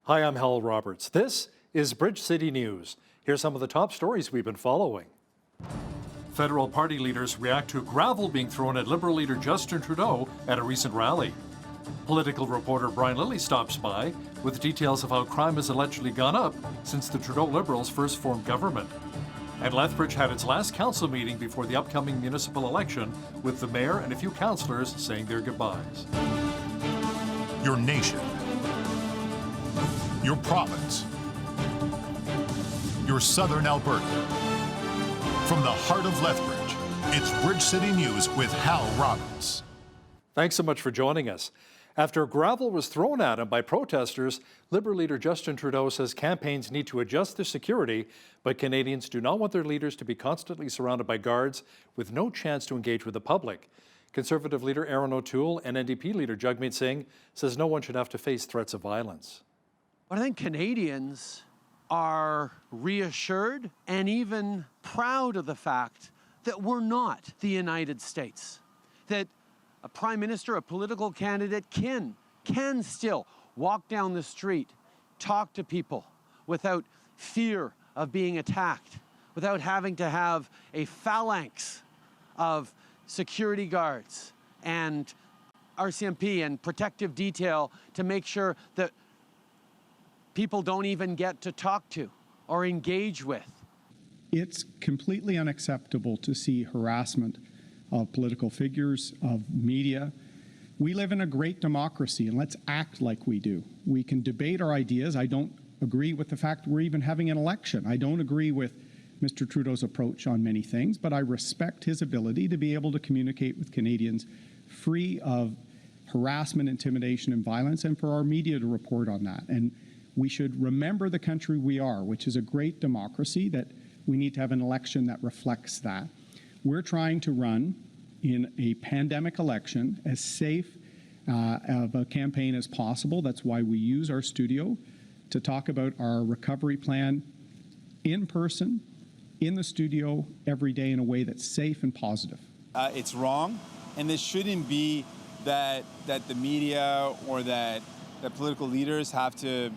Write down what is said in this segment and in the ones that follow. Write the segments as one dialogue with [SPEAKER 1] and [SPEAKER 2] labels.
[SPEAKER 1] Hi, I'm Hal Roberts. This is Bridge City News. Here's some of the top stories we've been following. Federal party leaders react to gravel being thrown at Liberal leader Justin Trudeau at a recent rally. Political reporter Brian Lilly stops by with details of how crime has allegedly gone up since the Trudeau Liberals first formed government. And Lethbridge had its last council meeting before the upcoming municipal election, with the mayor and a few councillors saying their goodbyes.
[SPEAKER 2] Your nation, your province, your southern Alberta. From the heart of Lethbridge, it's Bridge City News with Hal Roberts.
[SPEAKER 1] Thanks so much for joining us. After gravel was thrown at him by protesters, Liberal leader Justin Trudeau says campaigns need to adjust their security, but Canadians do not want their leaders to be constantly surrounded by guards with no chance to engage with the public. Conservative leader Aaron O'Toole and NDP leader Jagmeet Singh says no one should have to face threats of violence.
[SPEAKER 3] I think Canadians are reassured and even proud of the fact that we're not the United States, that a prime minister, a political candidate can still walk down the street, talk to people without fear of being attacked, without having to have a phalanx of security guards and RCMP and protective detail to make sure that people don't even get to talk to or engage with.
[SPEAKER 4] It's completely unacceptable to see harassment of political figures, of media. We live in a great democracy, and let's act like we do. We can debate our ideas. I don't agree with the fact we're even having an election. I don't agree with Mr. Trudeau's approach on many things, but I respect his ability to be able to communicate with Canadians free of harassment, intimidation, and violence, and for our media to report on that. And we should remember the country we are, which is a great democracy, that we need to have an election that reflects that. We're trying to run in a pandemic election as safe of a campaign as possible. That's why we use our studio to talk about our recovery plan in person, in the studio, every day in a way that's safe and positive.
[SPEAKER 5] It's wrong, and this shouldn't be that the media or that political leaders have to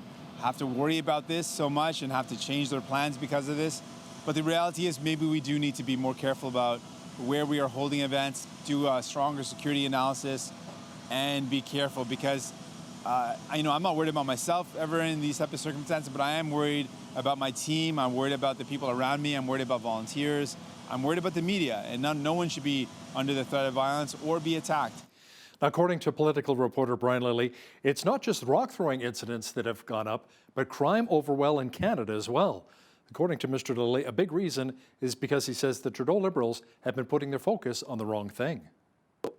[SPEAKER 5] worry about this so much and have to change their plans because of this. But the reality is maybe we do need to be more careful about where we are holding events, do a stronger security analysis, and be careful because, I'm not worried about myself ever in these type of circumstances, but I am worried about my team. I'm worried about the people around me. I'm worried about volunteers. I'm worried about the media, and no one should be under the threat of violence or be attacked.
[SPEAKER 1] Now, according to political reporter Brian Lilly, it's not just rock-throwing incidents that have gone up, but crime overwhelmed in Canada as well. According to Mr. Lilly, a big reason is because he says the Trudeau Liberals have been putting their focus on the wrong thing.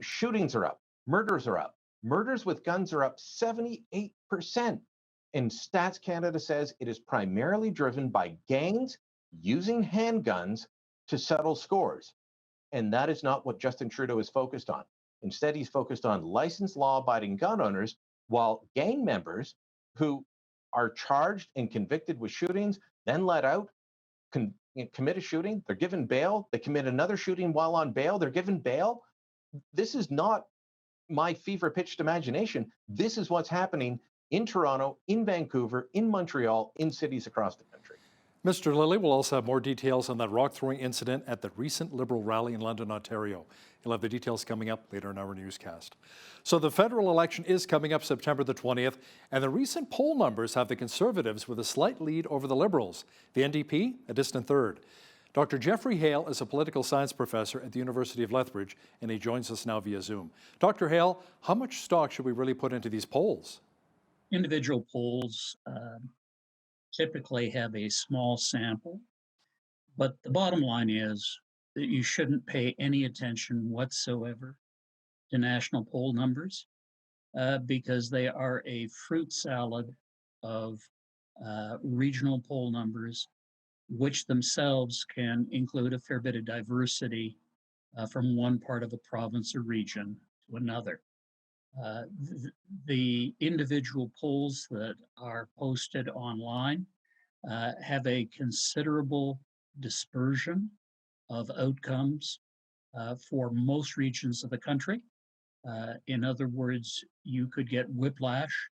[SPEAKER 6] Shootings are up, murders are up, murders with guns are up 78%. And Stats Canada says it is primarily driven by gangs using handguns to settle scores. And that is not what Justin Trudeau is focused on. Instead, he's focused on licensed law-abiding gun owners, while gang members who are charged and convicted with shootings, then let out, commit a shooting, they're given bail, they commit another shooting while on bail, they're given bail. This is not my fever-pitched imagination. This is what's happening in Toronto, in Vancouver, in Montreal, in cities across the country.
[SPEAKER 1] Mr. Lilly will also have more details on that rock-throwing incident at the recent Liberal rally in London, Ontario. He'll have the details coming up later in our newscast. So the federal election is coming up September the 20th, and the recent poll numbers have the Conservatives with a slight lead over the Liberals. The NDP, a distant third. Dr. Jeffrey Hale is a political science professor at the University of Lethbridge, and he joins us now via Zoom. Dr. Hale, how much stock should we really put into these polls?
[SPEAKER 7] Individual polls typically have a small sample, but the bottom line is that you shouldn't pay any attention whatsoever to national poll numbers because they are a fruit salad of regional poll numbers, which themselves can include a fair bit of diversity from one part of a province or region to another. The individual polls that are posted online have a considerable dispersion of outcomes for most regions of the country. In other words, you could get whiplash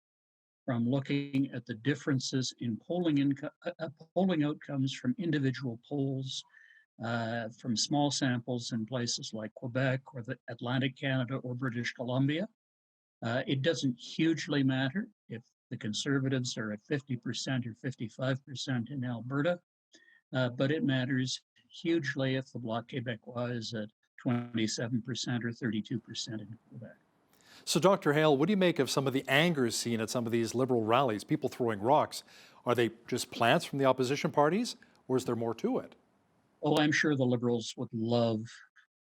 [SPEAKER 7] from looking at the differences in polling outcomes from individual polls from small samples in places like Quebec or the Atlantic Canada or British Columbia. It doesn't hugely matter if the Conservatives are at 50% or 55% in Alberta, but it matters hugely if the Bloc Québécois is at 27% or 32% in Quebec.
[SPEAKER 1] So, Dr. Hale, what do you make of some of the anger seen at some of these Liberal rallies, people throwing rocks? Are they just plants from the opposition parties, or is there more to it?
[SPEAKER 7] Oh, I'm sure the Liberals would love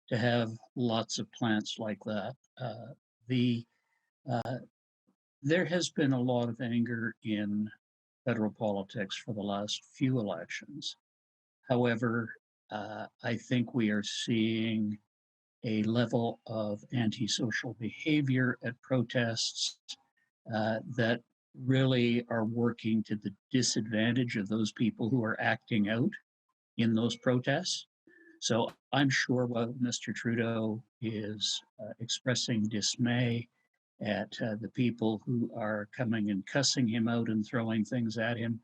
[SPEAKER 7] to have lots of plants like that. There has been a lot of anger in federal politics for the last few elections. However, I think we are seeing a level of antisocial behavior at protests that really are working to the disadvantage of those people who are acting out in those protests. So I'm sure while Mr. Trudeau is expressing dismay at the people who are coming and cussing him out and throwing things at him,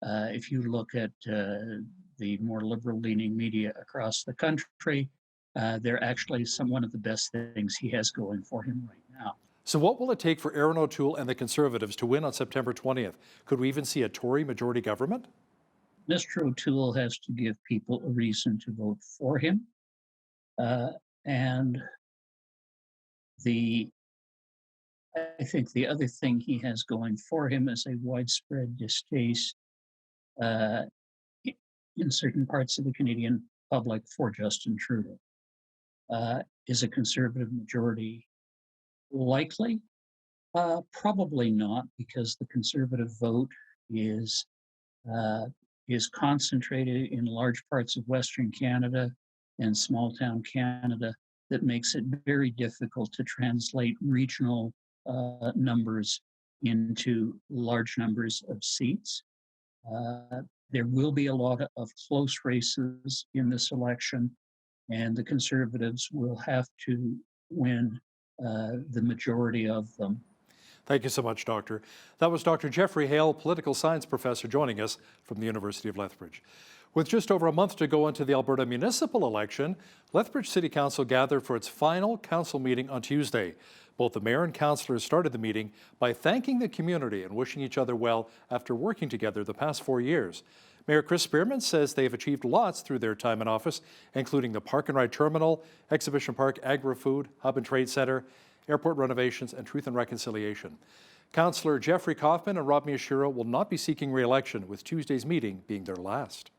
[SPEAKER 7] if you look at the more liberal-leaning media across the country, they're actually one of the best things he has going for him right now.
[SPEAKER 1] So what will it take for Erin O'Toole and the Conservatives to win on September 20th? Could we even see a Tory majority government?
[SPEAKER 7] Mr. O'Toole has to give people a reason to vote for him. And I think the other thing he has going for him is a widespread distaste in certain parts of the Canadian public for Justin Trudeau. Is a Conservative majority likely? Probably not, because the Conservative vote is concentrated in large parts of Western Canada and small town Canada. That makes it very difficult to translate regional numbers into large numbers of seats. There will be a lot of close races in this election, and the Conservatives will have to win the majority of them.
[SPEAKER 1] Thank you so much, Doctor. That was Dr. Jeffrey Hale, political science professor, joining us from the University of Lethbridge. With just over a month to go into the Alberta municipal election, Lethbridge City Council gathered for its final council meeting on Tuesday. Both the mayor and councillors started the meeting by thanking the community and wishing each other well after working together the past 4 years. Mayor Chris Spearman says they have achieved lots through their time in office, including the Park and Ride Terminal, Exhibition Park, Agri-Food, Hub and Trade Centre, airport renovations, and Truth and Reconciliation. Councillor Jeffrey Kaufman and Rob Miyashiro will not be seeking re-election, with Tuesday's meeting being their last.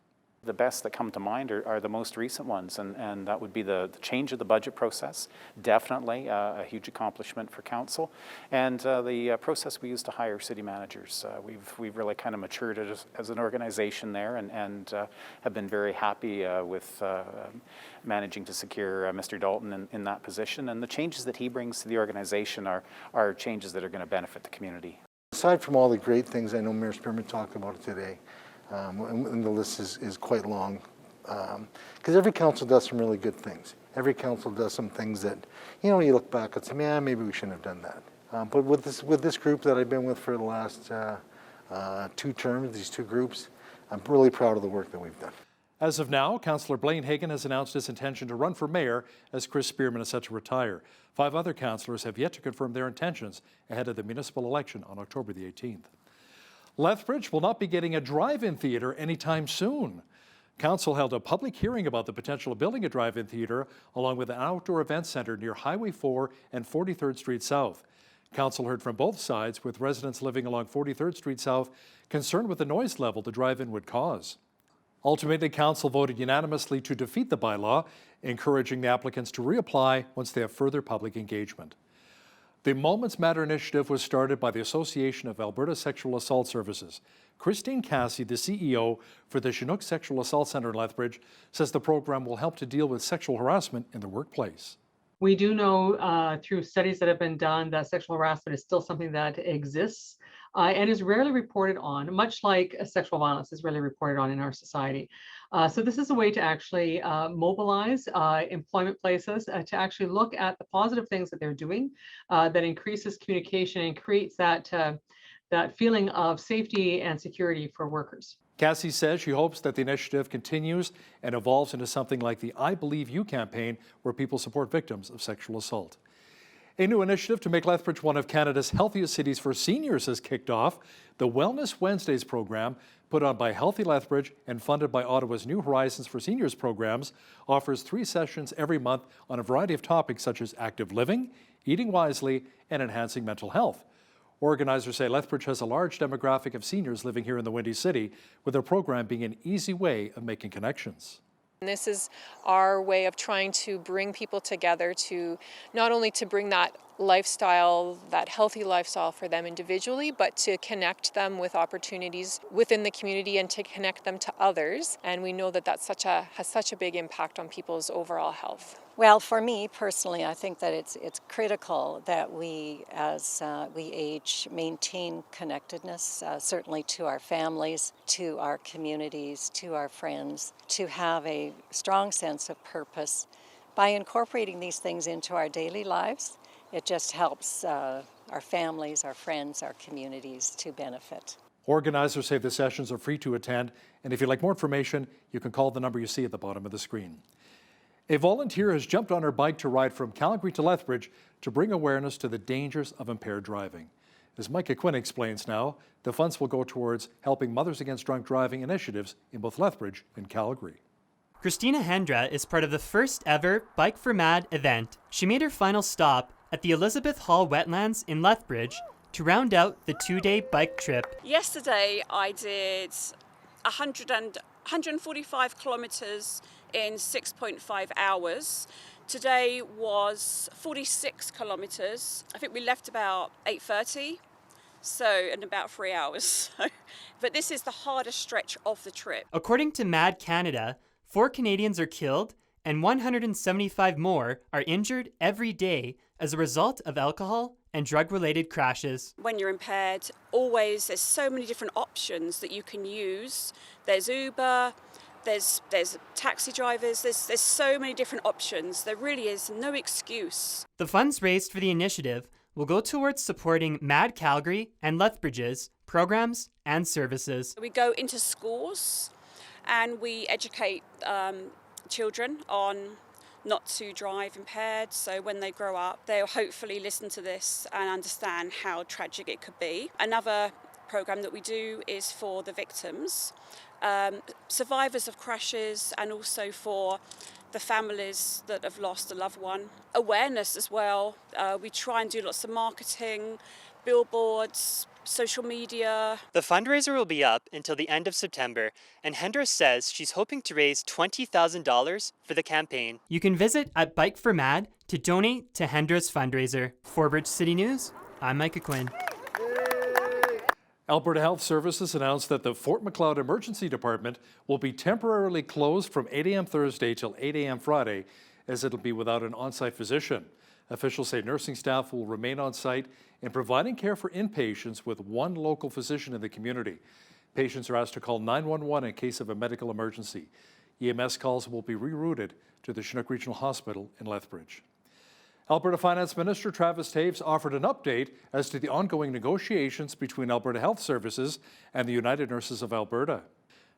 [SPEAKER 8] The best that come to mind are the most recent ones, and that would be the change of the budget process, definitely a huge accomplishment for council, and the process we use to hire city managers. We've really kind of matured as an organization there, and have been very happy with managing to secure Mr. Dalton in that position, and the changes that he brings to the organization are changes that are going to benefit the community.
[SPEAKER 9] Aside from all the great things I know Mayor Spearman talked about today, and the list is quite long, because every council does some really good things. Every council does some things that, you look back and say, man, maybe we shouldn't have done that. But with this group that I've been with for the last 2 terms, these 2 groups, I'm really proud of the work that we've done.
[SPEAKER 1] As of now, Councillor Blaine Hagan has announced his intention to run for mayor as Chris Spearman is set to retire. 5 other councillors have yet to confirm their intentions ahead of the municipal election on October the 18th. Lethbridge will not be getting a drive-in theatre anytime soon. Council held a public hearing about the potential of building a drive-in theatre along with an outdoor event centre near Highway 4 and 43rd Street South. Council heard from both sides, with residents living along 43rd Street South concerned with the noise level the drive-in would cause. Ultimately, Council voted unanimously to defeat the bylaw, encouraging the applicants to reapply once they have further public engagement. The Moments Matter initiative was started by the Association of Alberta Sexual Assault Services. Christine Cassie, the CEO for the Chinook Sexual Assault Centre in Lethbridge, says the program will help to deal with sexual harassment in the workplace.
[SPEAKER 10] We do know through studies that have been done that sexual harassment is still something that exists and is rarely reported on, much like sexual violence is rarely reported on in our society. So this is a way to actually mobilize employment places to actually look at the positive things that they're doing that increases communication and creates that that feeling of safety and security for workers.
[SPEAKER 1] Cassie says she hopes that the initiative continues and evolves into something like the I Believe You campaign, where people support victims of sexual assault. A new initiative to make Lethbridge one of Canada's healthiest cities for seniors has kicked off. The Wellness Wednesdays program, put on by Healthy Lethbridge and funded by Ottawa's New Horizons for Seniors programs, offers 3 sessions every month on a variety of topics such as active living, eating wisely, and enhancing mental health. Organizers say Lethbridge has a large demographic of seniors living here in the Windy City, with their program being an easy way of making connections.
[SPEAKER 11] This is our way of trying to bring people together to not only to bring that lifestyle, that healthy lifestyle for them individually, but to connect them with opportunities within the community and to connect them to others. And we know that that's has such a big impact on people's overall health.
[SPEAKER 12] Well, for me personally, I think that it's critical that we, as we age, maintain connectedness, certainly to our families, to our communities, to our friends, to have a strong sense of purpose. By incorporating these things into our daily lives, it just helps our families, our friends, our communities to benefit.
[SPEAKER 1] Organizers say the sessions are free to attend, and if you'd like more information, you can call the number you see at the bottom of the screen. A volunteer has jumped on her bike to ride from Calgary to Lethbridge to bring awareness to the dangers of impaired driving. As Micah Quinn explains now, the funds will go towards helping Mothers Against Drunk Driving initiatives in both Lethbridge and Calgary.
[SPEAKER 13] Christina Hendra is part of the first ever Bike for Mad event. She made her final stop at the Elizabeth Hall Wetlands in Lethbridge to round out the 2-day bike trip.
[SPEAKER 14] Yesterday I did 145 kilometers in 6.5 hours. Today was 46 kilometers. I think we left about 8:30, so in about 3 hours. But this is the hardest stretch of the trip.
[SPEAKER 13] According to Mad Canada, 4 Canadians are killed and 175 more are injured every day as a result of alcohol and drug-related crashes.
[SPEAKER 14] When you're impaired, there's so many different options that you can use. There's Uber, there's taxi drivers, there's so many different options. There really is no excuse.
[SPEAKER 13] The funds raised for the initiative will go towards supporting Mad Calgary and Lethbridge's programs and services.
[SPEAKER 14] We go into schools and we educate children on not to drive impaired, so when they grow up they'll hopefully listen to this and understand how tragic it could be. Another program that we do is for the victims, survivors of crashes, and also for the families that have lost a loved one. Awareness as well. We try and do lots of marketing, billboards, social media.
[SPEAKER 13] The fundraiser will be up until the end of September, and Hendra says she's hoping to raise $20,000 for the campaign. You can visit at Bike for Mad to donate to Hendra's fundraiser. For Bridge City News, I'm Micah Quinn.
[SPEAKER 1] Alberta Health Services announced that the Fort Macleod Emergency Department will be temporarily closed from 8 a.m. Thursday till 8 a.m. Friday, as it'll be without an on-site physician. Officials say nursing staff will remain on site in providing care for inpatients with one local physician in the community. Patients are asked to call 911 in case of a medical emergency. EMS calls will be rerouted to the Chinook Regional Hospital in Lethbridge. Alberta Finance Minister Travis Taves offered an update as to the ongoing negotiations between Alberta Health Services and the United Nurses of Alberta.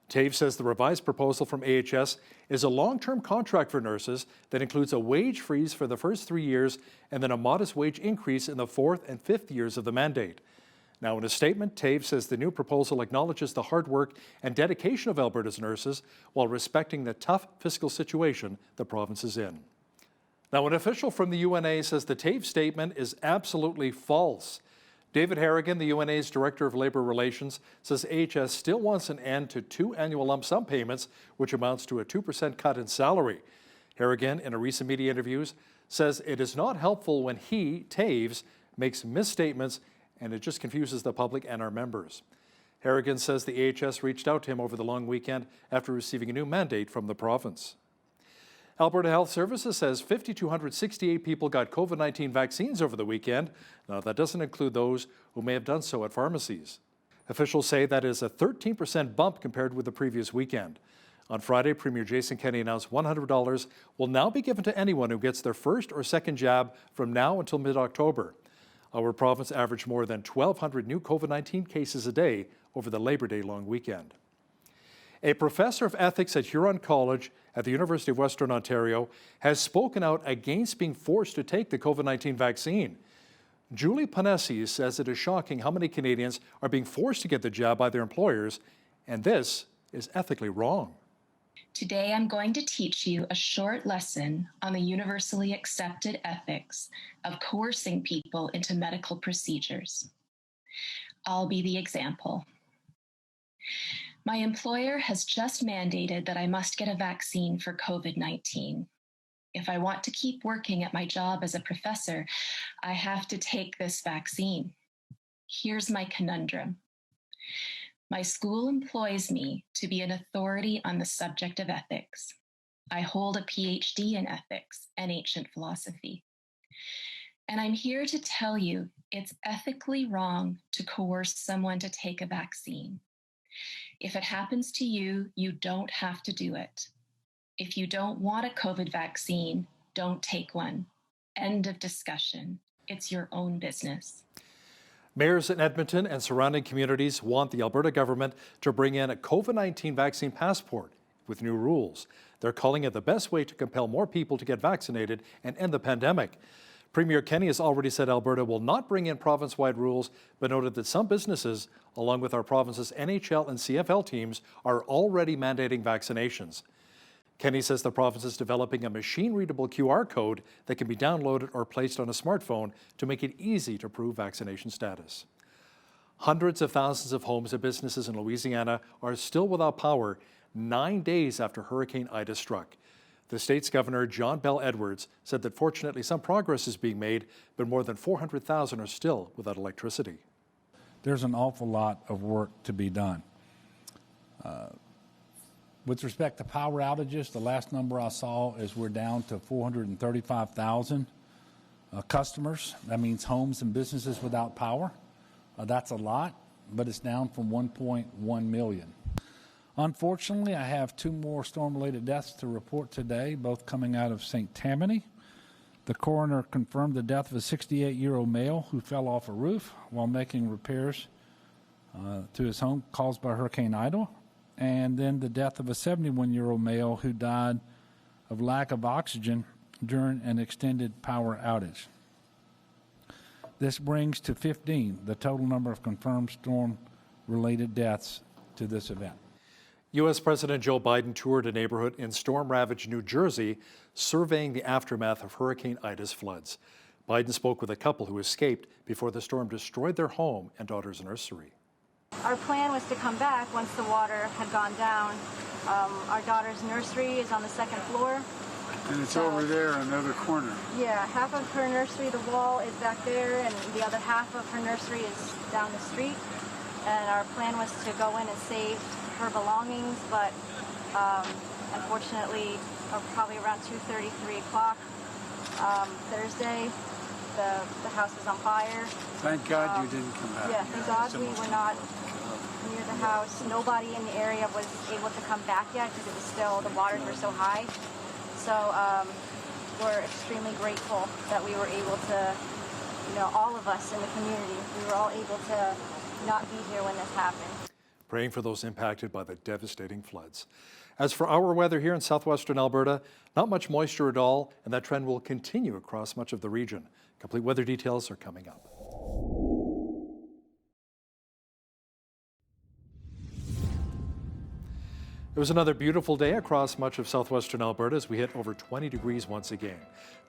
[SPEAKER 1] Taves says the revised proposal from AHS is a long-term contract for nurses that includes a wage freeze for the first 3 years and then a modest wage increase in the 4th and 5th years of the mandate. Now, in a statement, Taves says the new proposal acknowledges the hard work and dedication of Alberta's nurses while respecting the tough fiscal situation the province is in. Now, an official from the UNA says the Taves statement is absolutely false. David Harrigan, the UNA's Director of Labour Relations, says AHS still wants an end to 2 annual lump sum payments, which amounts to a 2% cut in salary. Harrigan, in a recent media interview, says it is not helpful when he, Taves, makes misstatements, and it just confuses the public and our members. Harrigan says the AHS reached out to him over the long weekend after receiving a new mandate from the province. Alberta Health Services says 5,268 people got COVID-19 vaccines over the weekend. Now, that doesn't include those who may have done so at pharmacies. Officials say that is a 13% bump compared with the previous weekend. On Friday, Premier Jason Kenney announced $100 will now be given to anyone who gets their first or second jab from now until mid-October. Our province averaged more than 1,200 new COVID-19 cases a day over the Labor Day long weekend. A professor of ethics at Huron College at the University of Western Ontario has spoken out against being forced to take the COVID-19 vaccine. Julie Panesi says it is shocking how many Canadians are being forced to get the jab by their employers, and this is ethically wrong.
[SPEAKER 15] Today, I'm going to teach you a short lesson on the universally accepted ethics of coercing people into medical procedures. I'll be the example. My employer has just mandated that I must get a vaccine for COVID-19. If I want to keep working at my job as a professor, I have to take this vaccine. Here's my conundrum. My school employs me to be an authority on the subject of ethics. I hold a PhD in ethics and ancient philosophy. And I'm here to tell you it's ethically wrong to coerce someone to take a vaccine. If it happens to you, you don't have to do it. If you don't want a COVID vaccine, don't take one. End of discussion. It's your own business.
[SPEAKER 1] Mayors in Edmonton and surrounding communities want the Alberta government to bring in a COVID-19 vaccine passport with new rules. They're calling it the best way to compel more people to get vaccinated and end the pandemic. Premier Kenney has already said Alberta will not bring in province-wide rules, but noted that some businesses, along with our province's NHL and CFL teams, are already mandating vaccinations. Kenney says the province is developing a machine-readable QR code that can be downloaded or placed on a smartphone to make it easy to prove vaccination status. Hundreds of thousands of homes and businesses in Louisiana are still without power 9 days after Hurricane Ida struck. The state's governor, John Bell Edwards, said that fortunately some progress is being made, but more than 400,000 are still without electricity.
[SPEAKER 16] There's an awful lot of work to be done. With respect to power outages, the last number I saw is we're down to 435,000 customers. That means homes and businesses without power. That's a lot, but it's down from 1.1 million. Unfortunately, I have 2 more storm-related deaths to report today, both coming out of St. Tammany. The coroner confirmed the death of a 68-year-old male who fell off a roof while making repairs to his home caused by Hurricane Ida, and then the death of a 71-year-old male who died of lack of oxygen during an extended power outage. This brings to 15 the total number of confirmed storm-related deaths to this event.
[SPEAKER 1] U.S. President Joe Biden toured a neighborhood in storm-ravaged New Jersey, surveying the aftermath of Hurricane Ida's floods. Biden spoke with a couple who escaped before the storm destroyed their home and daughter's nursery.
[SPEAKER 17] Our plan was to come back once the water had gone down. Our daughter's nursery is on the 2nd floor.
[SPEAKER 18] And it's over there in the other corner.
[SPEAKER 17] Yeah, half of her nursery, the wall is back there, and the other half of her nursery is down the street. And our plan was to go in and save her belongings, but unfortunately, probably around 2:30, 3 o'clock Thursday, the house was on fire.
[SPEAKER 18] Thank God you didn't come back.
[SPEAKER 17] Yeah, thank God we were not near the house. Nobody in the area was able to come back yet because it was still, the waters were so high. So we're extremely grateful that we were able to, all of us in the community, we were all able to not be here when this happened.
[SPEAKER 1] Praying for those impacted by the devastating floods. As for our weather here in southwestern Alberta, not much moisture at all, and that trend will continue across much of the region. Complete weather details are coming up. It was another beautiful day across much of southwestern Alberta as we hit over 20 degrees once again.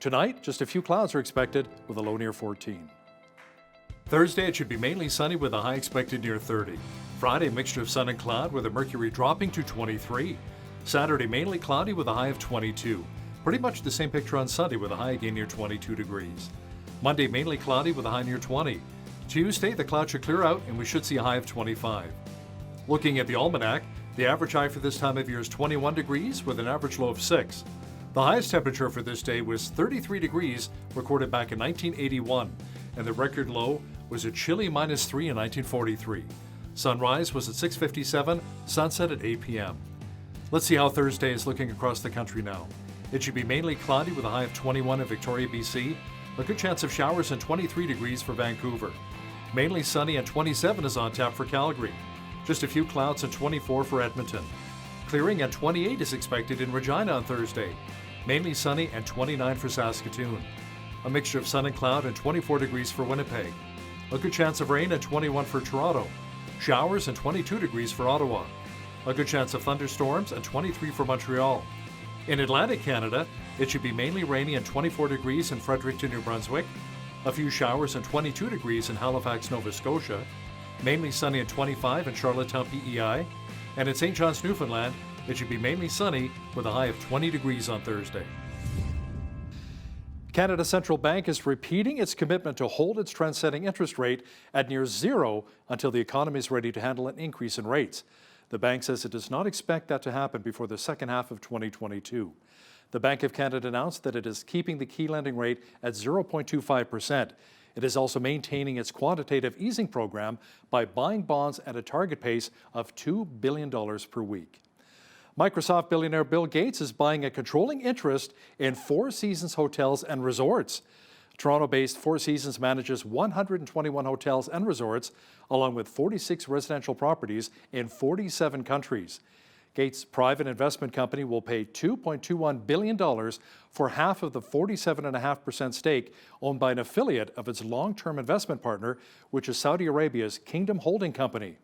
[SPEAKER 1] Tonight, just a few clouds are expected with a low near 14. Thursday, it should be mainly sunny with a high expected near 30. Friday, a mixture of sun and cloud with the mercury dropping to 23. Saturday, mainly cloudy with a high of 22. Pretty much the same picture on Sunday with a high again near 22 degrees. Monday, mainly cloudy with a high near 20. Tuesday, the clouds should clear out and we should see a high of 25. Looking at the almanac, the average high for this time of year is 21 degrees with an average low of 6. The highest temperature for this day was 33 degrees, recorded back in 1981, and the record low was a chilly -3 in 1943. Sunrise was at 6:57, sunset at 8 p.m. Let's see how Thursday is looking across the country now. It should be mainly cloudy with a high of 21 in Victoria, BC, A good chance of showers and 23 degrees for Vancouver. Mainly sunny and 27 is on tap for Calgary. Just a few clouds and 24 for Edmonton. Clearing and 28 is expected in Regina on Thursday. Mainly sunny and 29 for Saskatoon. A mixture of sun and cloud and 24 degrees for Winnipeg. A good chance of rain and 21 for Toronto. Showers and 22 degrees for Ottawa. A good chance of thunderstorms and 23 for Montreal. In Atlantic Canada, it should be mainly rainy and 24 degrees in Fredericton, New Brunswick. A few showers and 22 degrees in Halifax, Nova Scotia. Mainly sunny and 25 in Charlottetown, PEI. And in St. John's, Newfoundland, it should be mainly sunny with a high of 20 degrees on Thursday. Canada Central Bank is repeating its commitment to hold its trend-setting interest rate at near zero until the economy is ready to handle an increase in rates. The bank says it does not expect that to happen before the second half of 2022. The Bank of Canada announced that it is keeping the key lending rate at 0.25%. It is also maintaining its quantitative easing program by buying bonds at a target pace of $2 billion per week. Microsoft billionaire Bill Gates is buying a controlling interest in Four Seasons Hotels and Resorts. Toronto-based Four Seasons manages 121 hotels and resorts, along with 46 residential properties in 47 countries. Gates' private investment company will pay $2.21 billion for half of the 47.5% stake owned by an affiliate of its long-term investment partner, which is Saudi Arabia's Kingdom Holding Company.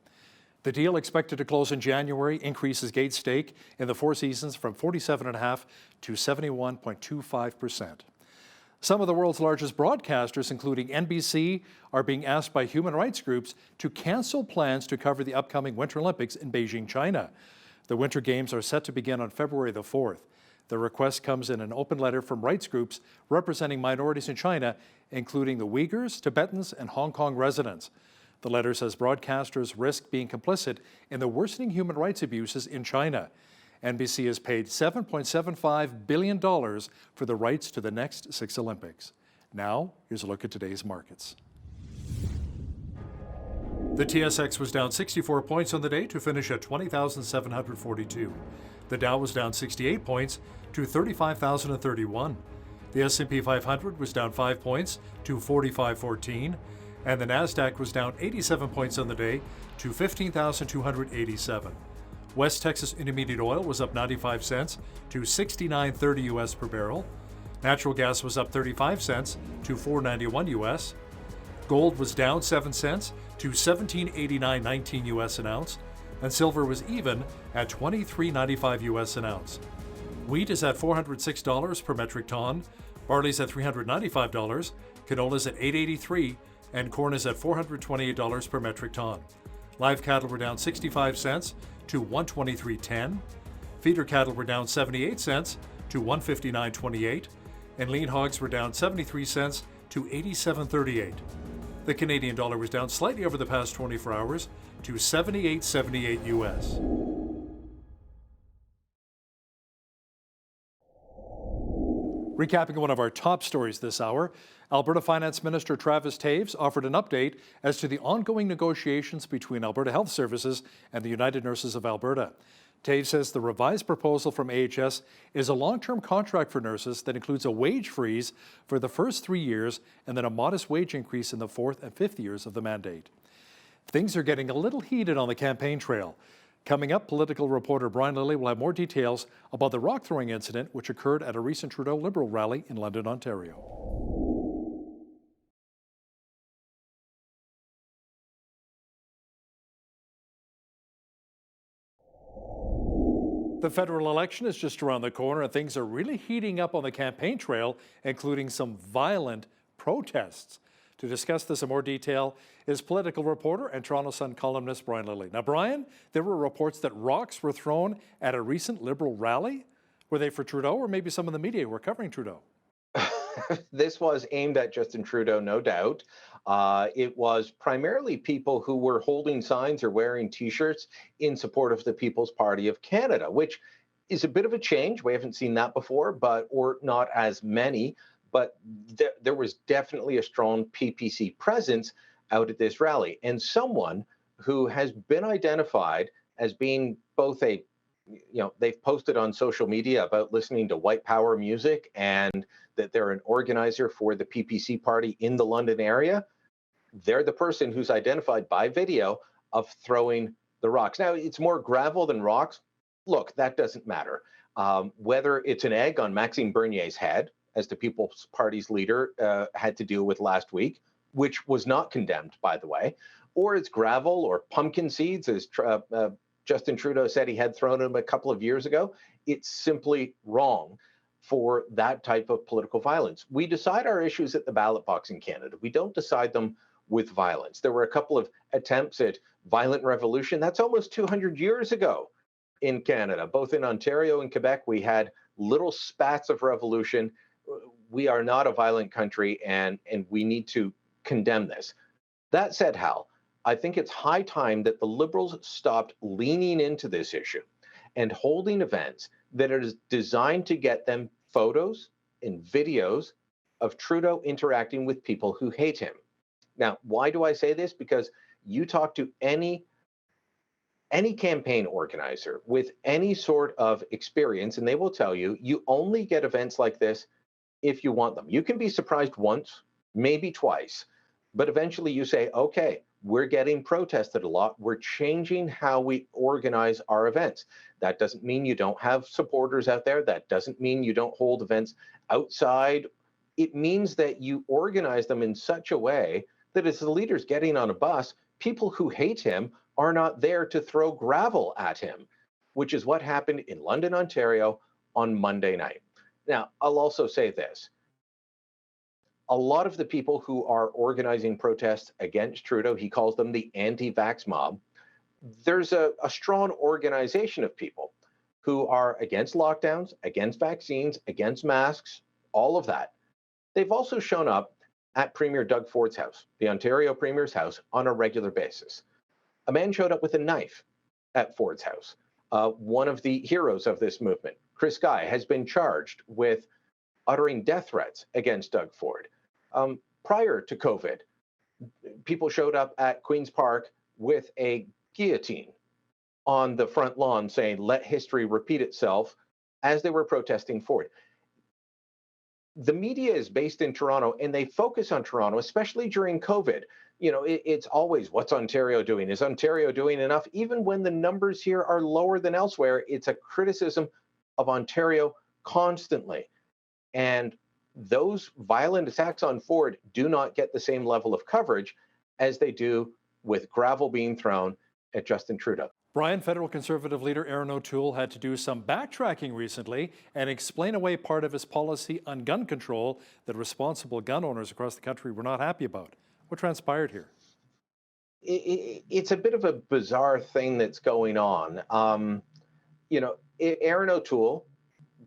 [SPEAKER 1] The deal, expected to close in January, increases Gates' stake in the Four Seasons from 47.5% to 71.25%. Some of the world's largest broadcasters, including NBC, are being asked by human rights groups to cancel plans to cover the upcoming Winter Olympics in Beijing, China. The Winter Games are set to begin on February the 4th. The request comes in an open letter from rights groups representing minorities in China, including the Uyghurs, Tibetans, and Hong Kong residents. The letter says broadcasters risk being complicit in the worsening human rights abuses in China. NBC has paid $7.75 billion for the rights to the next 6 Olympics. Now, here's a look at today's markets. The TSX was down 64 points on the day to finish at 20,742. The Dow was down 68 points to 35,031. The S&P 500 was down 5 points to 4514. And the Nasdaq was down 87 points on the day to 15,287. West Texas Intermediate Oil was up 95 cents to $69.30 US per barrel. Natural gas was up 35 cents to $4.91 US. Gold was down 7 cents to $17.89.19 US an ounce, and silver was even at $23.95 US an ounce. Wheat is at $406 per metric ton. Barley's at $395. Canola's at $8.83. And corn is at $428 per metric ton. Live cattle were down 65 cents to $123.10. Feeder cattle were down 78 cents to $159.28. And lean hogs were down 73 cents to $87.38. The Canadian dollar was down slightly over the past 24 hours to 78.78 US. Recapping one of our top stories this hour, Alberta Finance Minister Travis Toews offered an update as to the ongoing negotiations between Alberta Health Services and the United Nurses of Alberta. Toews says the revised proposal from AHS is a long-term contract for nurses that includes a wage freeze for the first 3 years and then a modest wage increase in the 4th and 5th years of the mandate. Things are getting a little heated on the campaign trail. Coming up, political reporter Brian Lilly will have more details about the rock-throwing incident which occurred at a recent Trudeau Liberal rally in London, Ontario. The federal election is just around the corner and things are really heating up on the campaign trail, including some violent protests. To discuss this in more detail is political reporter and Toronto Sun columnist Brian Lilly. Now, Brian, there were reports that rocks were thrown at a recent Liberal rally. Were they for Trudeau or maybe some of the media who were covering Trudeau?
[SPEAKER 6] This was aimed at Justin Trudeau, no doubt. It was primarily people who were holding signs or wearing T-shirts in support of the People's Party of Canada, which is a bit of a change. We haven't seen that before, or not as many. But there was definitely a strong PPC presence out at this rally. And someone who has been identified as being both a they've posted on social media about listening to white power music and that they're an organizer for the PPC party in the London area. They're the person who's identified by video of throwing the rocks. Now, it's more gravel than rocks. Look, that doesn't matter. Whether it's an egg on Maxime Bernier's head, as the People's Party's leader had to deal with last week, which was not condemned, by the way, or it's gravel or pumpkin seeds, as Justin Trudeau said he had thrown them a couple of years ago, it's simply wrong for that type of political violence. We decide our issues at the ballot box in Canada. We don't decide them with violence. There were a couple of attempts at violent revolution. That's almost 200 years ago in Canada. Both in Ontario and Quebec, we had little spats of revolution. We are not a violent country, and we need to condemn this. That said, Hal, I think it's high time that the Liberals stopped leaning into this issue and holding events that are designed to get them photos and videos of Trudeau interacting with people who hate him. Now, why do I say this? Because you talk to any campaign organizer with any sort of experience, and they will tell you, you only get events like this if you want them. You can be surprised once, maybe twice, but eventually you say, okay, we're getting protested a lot. We're changing how we organize our events. That doesn't mean you don't have supporters out there. That doesn't mean you don't hold events outside. It means that you organize them in such a way that as the leader's getting on a bus, people who hate him are not there to throw gravel at him, which is what happened in London, Ontario on Monday night. Now, I'll also say this. A lot of the people who are organizing protests against Trudeau, he calls them the anti-vax mob, there's a strong organization of people who are against lockdowns, against vaccines, against masks, all of that. They've also shown up at Premier Doug Ford's house, the Ontario Premier's house, on a regular basis. A man showed up with a knife at Ford's house. One of the heroes of this movement, Chris Guy, has been charged with uttering death threats against Doug Ford. Prior to COVID, people showed up at Queen's Park with a guillotine on the front lawn saying, "Let history repeat itself," as they were protesting Ford. The media is based in Toronto, and they focus on Toronto, especially during COVID. It's always, what's Ontario doing? Is Ontario doing enough? Even when the numbers here are lower than elsewhere, it's a criticism of Ontario constantly. And those violent attacks on Ford do not get the same level of coverage as they do with gravel being thrown at Justin Trudeau.
[SPEAKER 1] Brian, federal Conservative leader Aaron O'Toole had to do some backtracking recently and explain away part of his policy on gun control that responsible gun owners across the country were not happy about. What transpired here?
[SPEAKER 6] It's a bit of a bizarre thing that's going on. Aaron O'Toole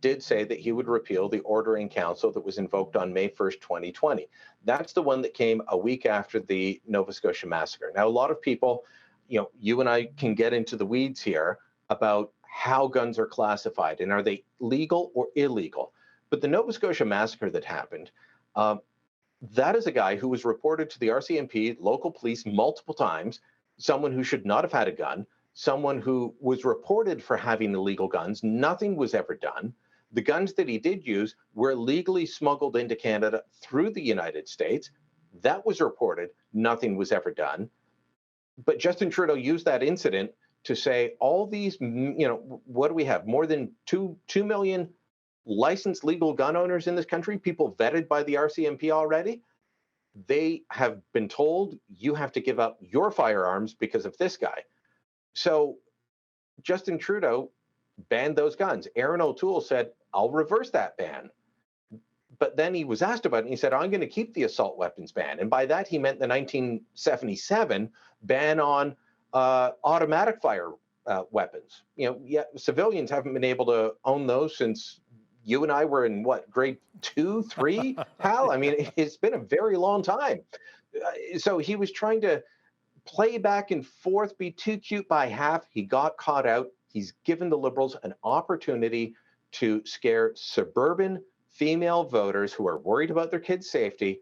[SPEAKER 6] did say that he would repeal the order in council that was invoked on May 1st, 2020. That's the one that came a week after the Nova Scotia massacre. Now, a lot of people, you and I can get into the weeds here about how guns are classified and are they legal or illegal. But the Nova Scotia massacre that happened, that is a guy who was reported to the RCMP, local police multiple times, someone who should not have had a gun, someone who was reported for having illegal guns. Nothing was ever done. The guns that he did use were legally smuggled into Canada through the United States. That was reported. Nothing was ever done. But Justin Trudeau used that incident to say all these, what do we have? More than 2 million licensed legal gun owners in this country, people vetted by the RCMP already. They have been told, you have to give up your firearms because of this guy. So Justin Trudeau banned those guns. Aaron O'Toole said, I'll reverse that ban. But then he was asked about it, and he said, I'm going to keep the assault weapons ban. And by that, he meant the 1977 ban on automatic fire weapons. Civilians haven't been able to own those since you and I were in, grade 2, 3, Hal? I mean, it's been a very long time. So he was trying to play back and forth, be too cute by half. He got caught out. He's given the Liberals an opportunity to scare suburban female voters who are worried about their kids' safety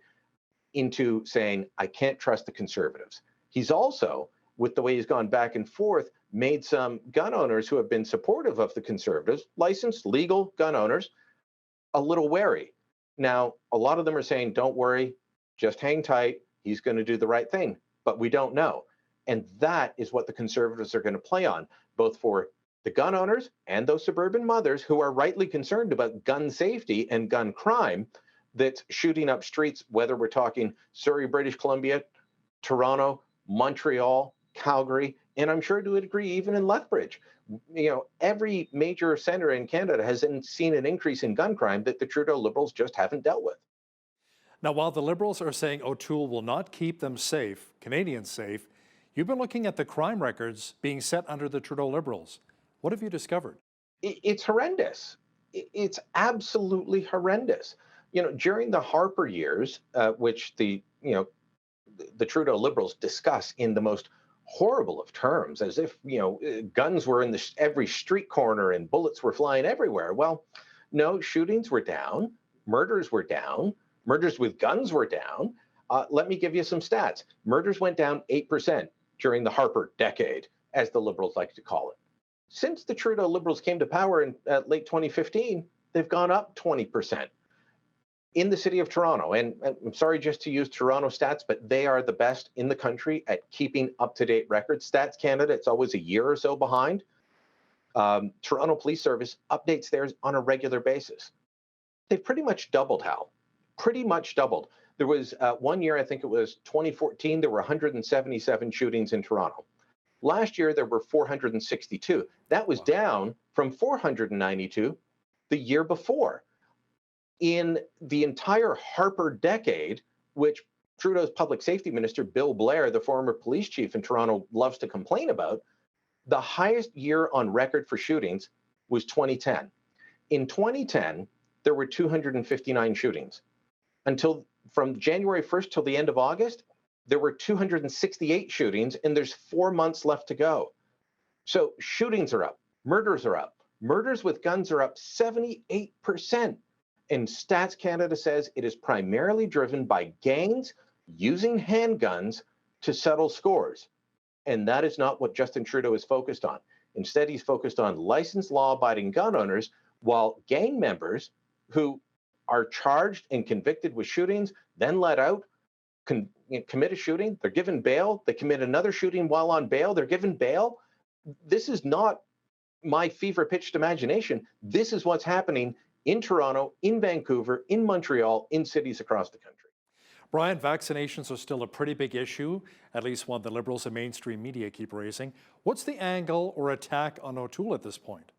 [SPEAKER 6] into saying, I can't trust the Conservatives. He's also, with the way he's gone back and forth, made some gun owners who have been supportive of the Conservatives, licensed, legal gun owners, a little wary. Now, a lot of them are saying, don't worry, just hang tight. He's going to do the right thing. But we don't know. And that is what the Conservatives are going to play on, both for the gun owners and those suburban mothers who are rightly concerned about gun safety and gun crime that's shooting up streets, whether we're talking Surrey, British Columbia, Toronto, Montreal, Calgary, and I'm sure to a degree even in Lethbridge. You know, every major centre in Canada has seen an increase in gun crime that the Trudeau Liberals just haven't dealt with.
[SPEAKER 1] Now, while the Liberals are saying O'Toole will not keep them safe, Canadians safe, you've been looking at the crime records being set under the Trudeau Liberals. What have you discovered?
[SPEAKER 6] It's horrendous. It's absolutely horrendous. You know, during the Harper years, which the Trudeau Liberals discuss in the most horrible of terms, as if, guns were in every street corner and bullets were flying everywhere. Well, no, shootings were down, murders were down, murders with guns were down. Let me give you some stats. Murders went down 8% during the Harper decade, as the Liberals like to call it. Since the Trudeau Liberals came to power in late 2015, they've gone up 20%. In the city of Toronto, and I'm sorry just to use Toronto stats, but they are the best in the country at keeping up-to-date records. Stats Canada, it's always a year or so behind. Toronto Police Service updates theirs on a regular basis. They've pretty much doubled, Hal. Pretty much doubled. There was 1 year, I think it was 2014, there were 177 shootings in Toronto. Last year, there were 462. That was down from 492 the year before. In the entire Harper decade, which Trudeau's public safety minister, Bill Blair, the former police chief in Toronto, loves to complain about, the highest year on record for shootings was 2010. In 2010, there were 259 shootings. From January 1st till the end of August, there were 268 shootings, and there's 4 months left to go. So shootings are up, murders are up, murders with guns are up 78%. And Stats Canada says it is primarily driven by gangs using handguns to settle scores. And that is not what Justin Trudeau is focused on. Instead, he's focused on licensed law-abiding gun owners, while gang members who are charged and convicted with shootings, then let out, commit a shooting, they're given bail, they commit another shooting while on bail, they're given bail. This is not my fever-pitched imagination. This is what's happening in Toronto, in Vancouver, in Montreal, in cities across the country.
[SPEAKER 1] Brian, vaccinations are still a pretty big issue, at least one the Liberals and mainstream media keep raising. What's the angle or attack on O'Toole at this point?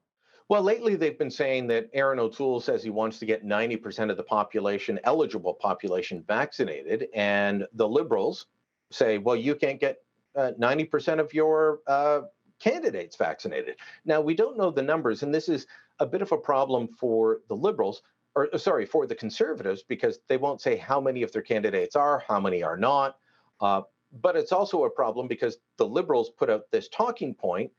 [SPEAKER 6] Well, lately they've been saying that Aaron O'Toole says he wants to get 90% of the population, eligible population, vaccinated. And the Liberals say, well, you can't get 90% of your candidates vaccinated. Now, we don't know the numbers, and this is a bit of a problem for the Liberals, for the Conservatives, because they won't say how many of their candidates are, how many are not. But it's also a problem because the Liberals put out this talking point.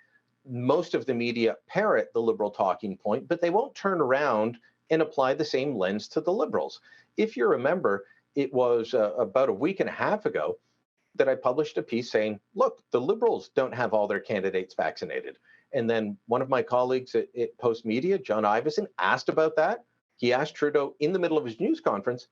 [SPEAKER 6] Most of the media parrot the Liberal talking point, but they won't turn around and apply the same lens to the Liberals. If you remember, it was about a week and a half ago that I published a piece saying, look, the Liberals don't have all their candidates vaccinated. And then one of my colleagues at Post Media, John Ivison, asked about that. He asked Trudeau in the middle of his news conference,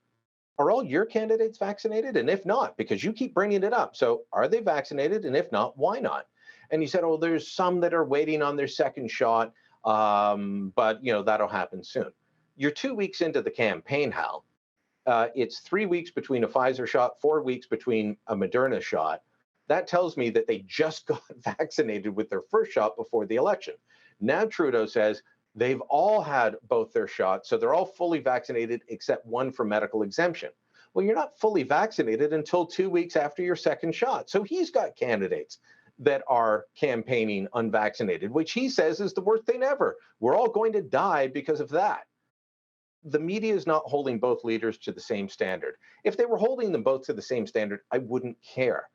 [SPEAKER 6] are all your candidates vaccinated? And if not, because you keep bringing it up, so are they vaccinated? And if not, why not? And he said, oh, there's some that are waiting on their second shot, but that'll happen soon. You're 2 weeks into the campaign, Hal. It's 3 weeks between a Pfizer shot, 4 weeks between a Moderna shot. That tells me that they just got vaccinated with their first shot before the election. Now Trudeau says they've all had both their shots, so they're all fully vaccinated except one for medical exemption. Well, you're not fully vaccinated until 2 weeks after your second shot. So he's got candidates that are campaigning unvaccinated, which he says is the worst thing ever. We're all going to die because of that. The media is not holding both leaders to the same standard. If they were holding them both to the same standard, I wouldn't care.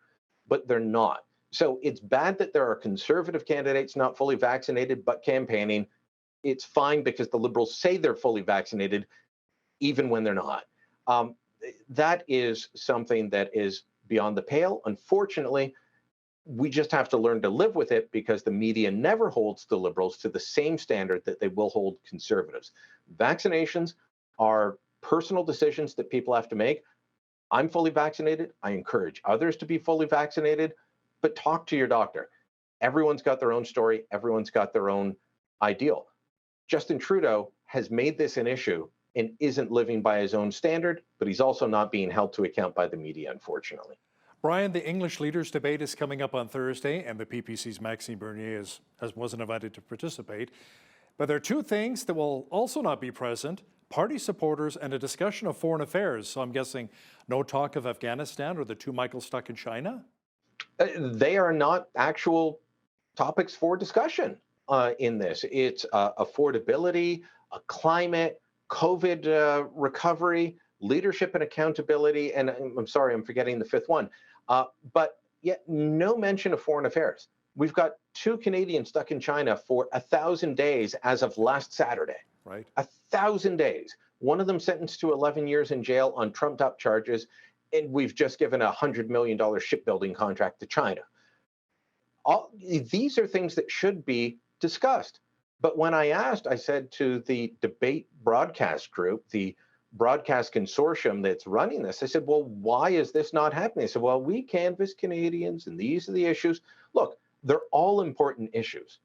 [SPEAKER 6] But they're not. So it's bad that there are Conservative candidates not fully vaccinated but campaigning. It's fine because the Liberals say they're fully vaccinated even when they're not. That is something that is beyond the pale. Unfortunately, We just have to learn to live with it because the media never holds the Liberals to the same standard that they will hold Conservatives. Vaccinations are personal decisions that people have to make. I'm fully vaccinated. I encourage others to be fully vaccinated, but talk to your doctor. Everyone's got their own story. Everyone's got their own ideal. Justin Trudeau has made this an issue and isn't living by his own standard, but he's also not being held to account by the media, unfortunately.
[SPEAKER 1] Brian, the English leaders debate is coming up on Thursday, and the PPC's Maxime Bernier wasn't invited to participate. But there are two things that will also not be present: party supporters and a discussion of foreign affairs. So I'm guessing no talk of Afghanistan or the two Michaels stuck in China?
[SPEAKER 6] They are not actual topics for discussion in this. It's affordability, climate, COVID recovery, leadership and accountability, and I'm sorry, I'm forgetting the fifth one. But yet no mention of foreign affairs. We've got two Canadians stuck in China for 1,000 days as of last Saturday.
[SPEAKER 1] Right.
[SPEAKER 6] 1,000 days. One of them sentenced to 11 years in jail on trumped-up charges, and we've just given a $100 million shipbuilding contract to China. These are things that should be discussed. But when I asked, I said to the debate broadcast group, the broadcast consortium that's running this, I said, well, why is this not happening? They said, well, we canvass Canadians and these are the issues. Look, they're all important issues,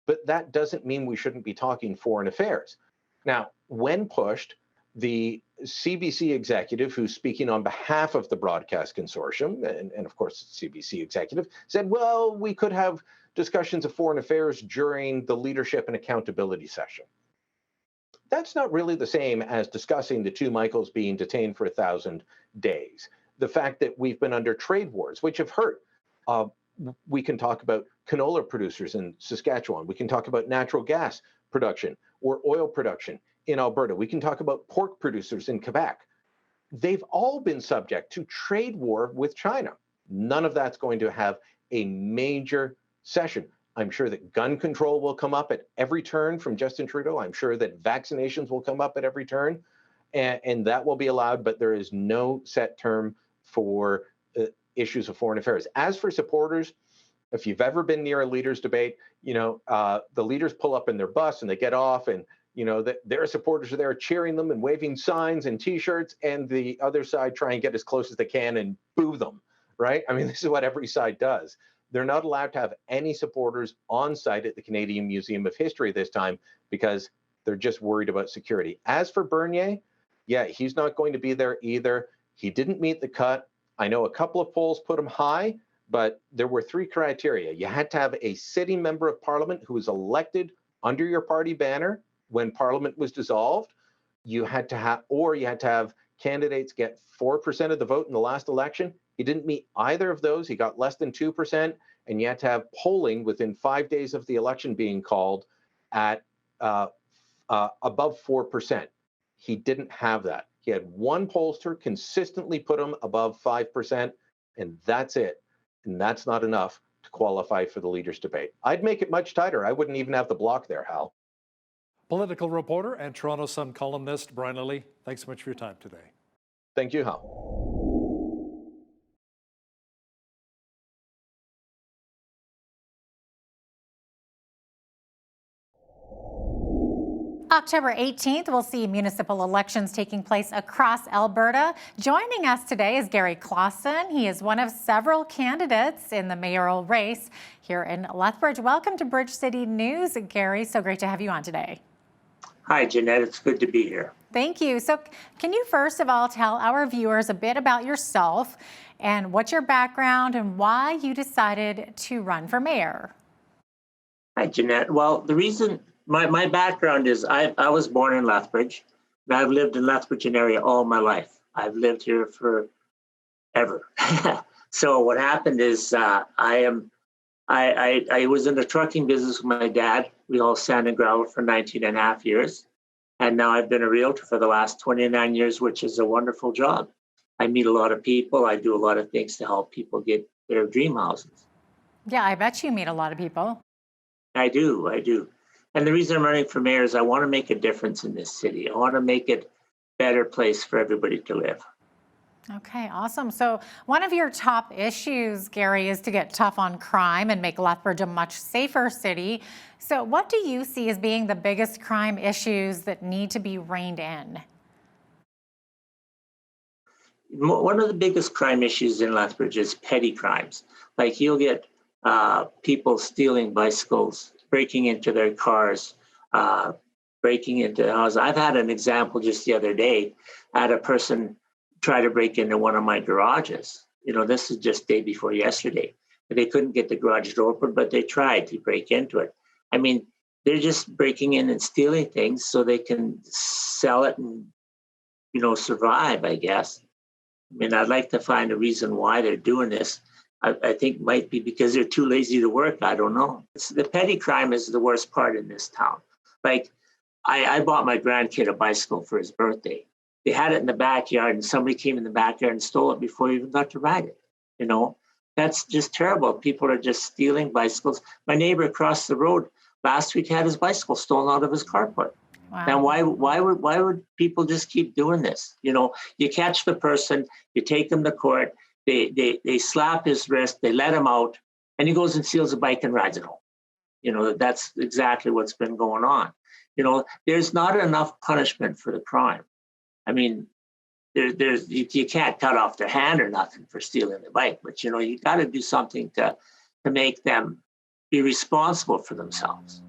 [SPEAKER 6] but that doesn't mean we shouldn't be talking foreign affairs. Now, when pushed, the CBC executive, who's speaking on behalf of the broadcast consortium, and of course, CBC executive, said, well, we could have discussions of foreign affairs during the leadership and accountability session. That's not really the same as discussing the two Michaels being detained for 1,000 days. The fact that we've been under trade wars, which have hurt. We can talk about canola producers in Saskatchewan. We can talk about natural gas production or oil production in Alberta. We can talk about pork producers in Quebec. They've all been subject to trade war with China. None of that's going to have a major session. I'm sure that gun control will come up at every turn from Justin Trudeau. I'm sure that vaccinations will come up at every turn, and that will be allowed, but there is no set term for issues of foreign affairs. As for supporters, if you've ever been near a leaders debate, the leaders pull up in their bus and they get off, and their supporters are there cheering them and waving signs and T-shirts, and the other side try and get as close as they can and boo them, right? I mean, this is what every side does. They're not allowed to have any supporters on site at the Canadian Museum of History this time because they're just worried about security. As for Bernier, yeah, he's not going to be there either. He didn't meet the cut. I know a couple of polls put him high, but there were three criteria. You had to have a sitting member of parliament who was elected under your party banner when parliament was dissolved. You had to have candidates get 4% of the vote in the last election. He didn't meet either of those. He got less than 2%, and you had to have polling within 5 days of the election being called at above 4%. He didn't have that. He had one pollster consistently put him above 5%, and that's it. And that's not enough to qualify for the leaders' debate. I'd make it much tighter. I wouldn't even have the block there, Hal.
[SPEAKER 1] Political reporter and Toronto Sun columnist Brian Lilly, thanks so much for your time today.
[SPEAKER 6] Thank you, Hal.
[SPEAKER 19] October 18th, we'll see municipal elections taking place across Alberta. Joining us today is Gary Clausen. He is one of several candidates in the mayoral race here in Lethbridge. Welcome to Bridge City News, Gary. So great to have you on today.
[SPEAKER 20] Hi, Jeanette. It's good to be here.
[SPEAKER 19] Thank you. So can you first of all tell our viewers a bit about yourself and what's your background and why you decided to run for mayor?
[SPEAKER 20] Hi, Jeanette. Well, the reason my background is I was born in Lethbridge, and I've lived in Lethbridge area all my life. I've lived here forever. So what happened is I was in the trucking business with my dad. We hauled sand and gravel for 19 and a half years. And now I've been a realtor for the last 29 years, which is a wonderful job. I meet a lot of people. I do a lot of things to help people get their dream houses.
[SPEAKER 19] Yeah, I bet you meet a lot of people.
[SPEAKER 20] I do. And the reason I'm running for mayor is I want to make a difference in this city. I want to make it a better place for everybody to live.
[SPEAKER 19] Okay, awesome. So one of your top issues, Gary, is to get tough on crime and make Lethbridge a much safer city. So what do you see as being the biggest crime issues that need to be reined in?
[SPEAKER 20] One of the biggest crime issues in Lethbridge is petty crimes. Like you'll get people stealing bicycles, breaking into their cars, breaking into houses. I've had an example just the other day. I had a person try to break into one of my garages. This is just day before yesterday. They couldn't get the garage door open, but they tried to break into it. I mean, they're just breaking in and stealing things so they can sell it and, survive, I guess. I mean, I'd like to find a reason why they're doing this. I think it might be because they're too lazy to work. I don't know. The petty crime is the worst part in this town. Like, I bought my grandkid a bicycle for his birthday. They had it in the backyard, and somebody came in the backyard and stole it before he even got to ride it. That's just terrible. People are just stealing bicycles. My neighbor across the road last week had his bicycle stolen out of his carport. Wow. Now, why would people just keep doing this? You catch the person, you take them to court, they slap his wrist, they let him out, and he goes and steals a bike and rides it home. That's exactly what's been going on. There's not enough punishment for the crime. I mean, you can't cut off their hand or nothing for stealing the bike, but you got to do something to make them be responsible for themselves.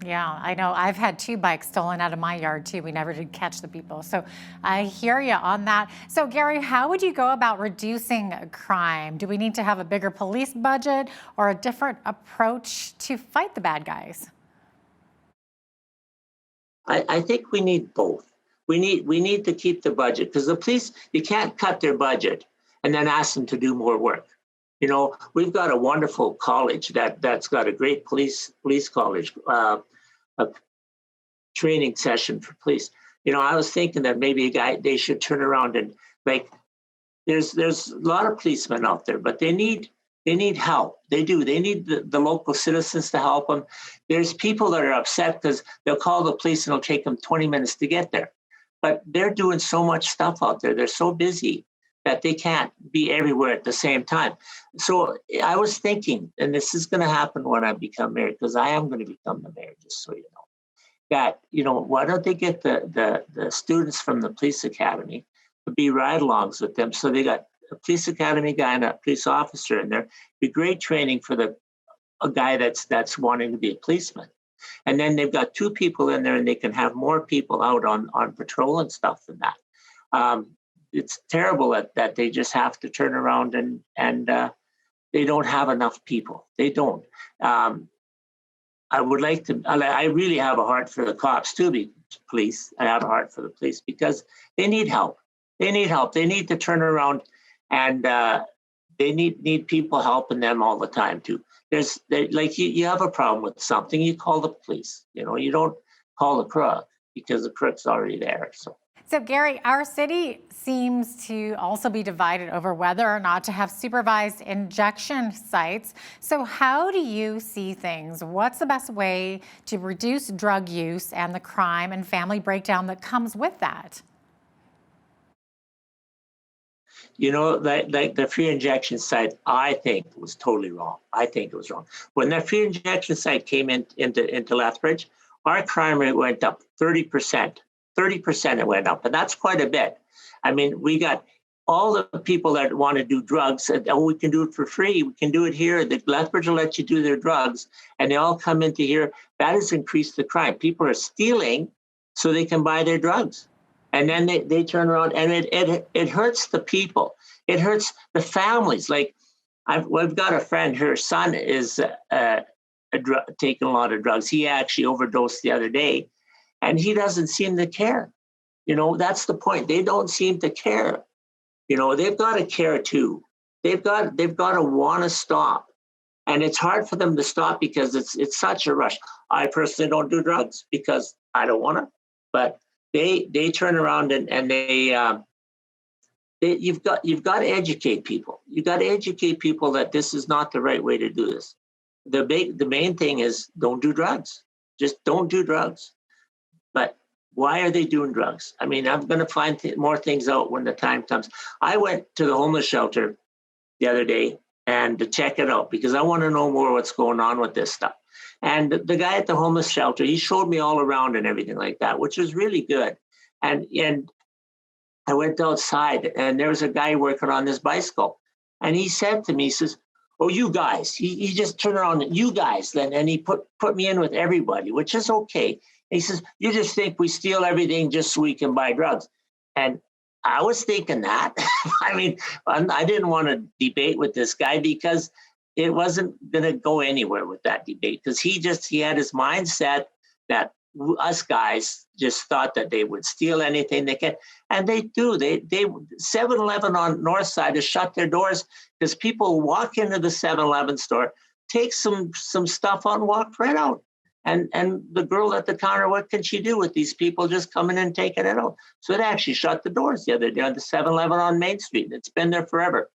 [SPEAKER 19] Yeah, I know. I've had 2 bikes stolen out of my yard too. We never did catch the people. So I hear you on that. So Gary, how would you go about reducing crime? Do we need to have a bigger police budget or a different approach to fight the bad guys?
[SPEAKER 20] I think we need both. We need to keep the budget, because the police, you can't cut their budget and then ask them to do more work. We've got a wonderful college that's got a great police college, a training session for police. I was thinking that maybe they should turn around and there's a lot of policemen out there, but they need help. They do. They need the local citizens to help them. There's people that are upset because they'll call the police and it'll take them 20 minutes to get there. But they're doing so much stuff out there. They're so busy that they can't be everywhere at the same time. So I was thinking, and this is going to happen when I become mayor, because I am going to become the mayor, just so you know, that, why don't they get the students from the police academy to be ride-alongs with them? So they got a police academy guy and a police officer in there. Be great training for a guy that's wanting to be a policeman. And then they've got 2 people in there, and they can have more people out on patrol and stuff than that. It's terrible that they just have to turn around and they don't have enough people. They don't. I would like to. I really have a heart for the cops too. The police. I have a heart for the police because they need help. They need help. They need to turn around, and they need people helping them all the time too. You have a problem with something, you call the police. You don't call the crook because the crook's already there.
[SPEAKER 19] So Gary, our city seems to also be divided over whether or not to have supervised injection sites. So how do you see things? What's the best way to reduce drug use and the crime and family breakdown that comes with that?
[SPEAKER 20] Like the free injection site, I think was totally wrong. I think it was wrong. When that free injection site came into Lethbridge, our crime rate went up 30%. 30% it went up, and that's quite a bit. I mean, we got all the people that want to do drugs said, oh, we can do it for free. We can do it here. The Lethbridge will let you do their drugs, and they all come into here. That has increased the crime. People are stealing so they can buy their drugs. And then they turn around, and it hurts the people. It hurts the families. Like, we've got a friend, her son is taking a lot of drugs. He actually overdosed the other day, and he doesn't seem to care. That's the point. They don't seem to care. They've got to care too. They've got to want to stop. And it's hard for them to stop because it's such a rush. I personally don't do drugs because I don't want to, but they turn around and you've got to educate people. You've got to educate people that this is not the right way to do this. The main thing is don't do drugs. Just don't do drugs. But Why are they doing drugs? I mean, I'm going to find more things out when the time comes. I went to the homeless shelter the other day and to check it out because I want to know more what's going on with this stuff. And the guy at the homeless shelter, he showed me all around and everything like that, which was really good. And I went outside and there was a guy working on this bicycle. And he said to me, he says, "Oh, you guys," he just turned around, "You guys," then, and he put me in with everybody, which is okay. He says, "You just think we steal everything just so we can buy drugs." And I was thinking that. I mean, I didn't want to debate with this guy because it wasn't going to go anywhere with that debate because he had his mindset that us guys just thought that they would steal anything they can. And they do. They 7-Eleven on North Side has shut their doors because people walk into the 7-Eleven store, take some stuff out and walk right out. And the girl at the counter, what can she do with these people just coming in and taking it out? So it actually shut the doors the other day on the 7-Eleven on Main Street. It's been there forever.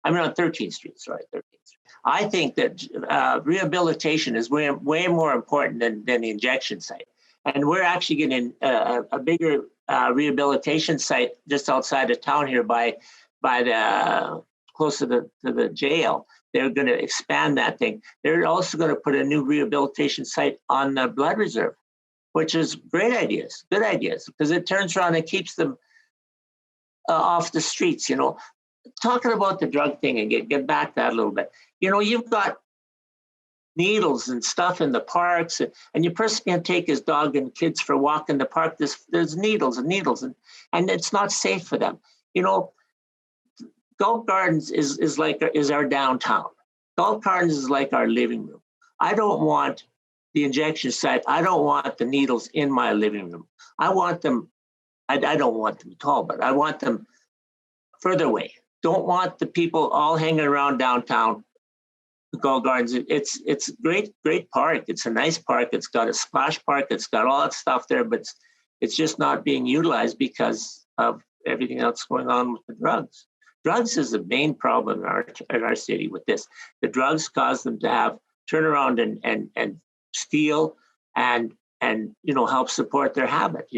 [SPEAKER 20] I mean, on 13th Street, sorry, 13th Street. I think that rehabilitation is way more important than the injection site. And we're actually getting a bigger rehabilitation site just outside of town here by the close to the jail. They're going to expand that thing. They're also going to put a new rehabilitation site on the blood reserve, which is good ideas, because it turns around and keeps them off the streets. You know, talking about the drug thing and get back to that a little bit. You know, you've got needles and stuff in the parks, and your person can take his dog and kids for a walk in the park. There's needles, and it's not safe for them. You know, Gulf Gardens is our downtown. Gulf Gardens is like our living room. I don't want the injection site. I don't want the needles in my living room. I want them. I don't want them at all, but I want them further away. Don't want the people all hanging around downtown. The Gulf Gardens, it's a great park. It's a nice park. It's got a splash park. It's got all that stuff there, but it's just not being utilized because of everything else going on with the drugs. Drugs is the main problem in our city with this. The drugs cause them to turn around and steal and help support their habit.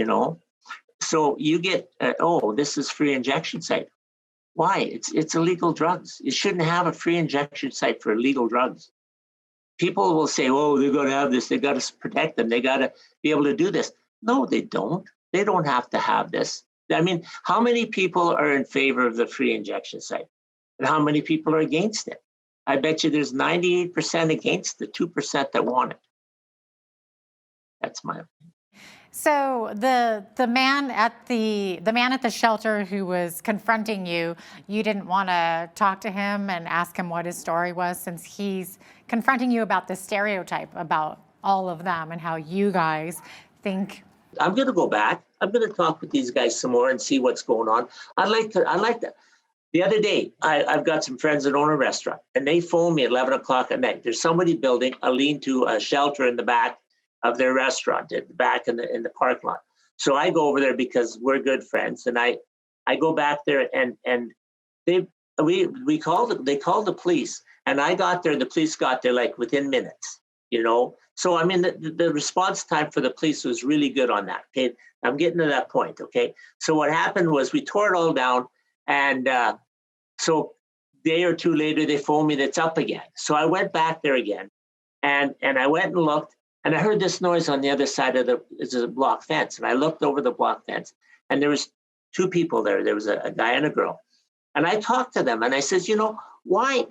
[SPEAKER 20] So you get this is free injection site. Why? It's illegal drugs. You shouldn't have a free injection site for illegal drugs. People will say, "Oh, they've got to have this. They got to protect them. They got to be able to do this." No, they don't. They don't have to have this. I mean, how many people are in favor of the free injection site? And how many people are against it? I bet you there's 98% against the 2% that want it. That's my opinion.
[SPEAKER 19] So the man at the shelter who was confronting you, you didn't want to talk to him and ask him what his story was, since he's confronting you about the stereotype about all of them and how you guys think.
[SPEAKER 20] I'm going to go back. I'm going to talk with these guys some more and see what's going on. I'd like to. The other day, I've got some friends that own a restaurant, and they phoned me at 11 o'clock at night. There's somebody building a lean-to, a shelter in the back of their restaurant, at the back in the parking lot. So I go over there because we're good friends, and I go back there, and they called the police, and I got there, and the police got there like within minutes, So I mean, the response time for the police was really good on that. Okay, I'm getting to that point. Okay, so what happened was we tore it all down, and so a day or two later they phoned me that's up again. So I went back there again, and I went and looked. And I heard this noise on the other side of the block fence. And I looked over the block fence, and there was two people there. There was a guy and a girl. And I talked to them, and I says, why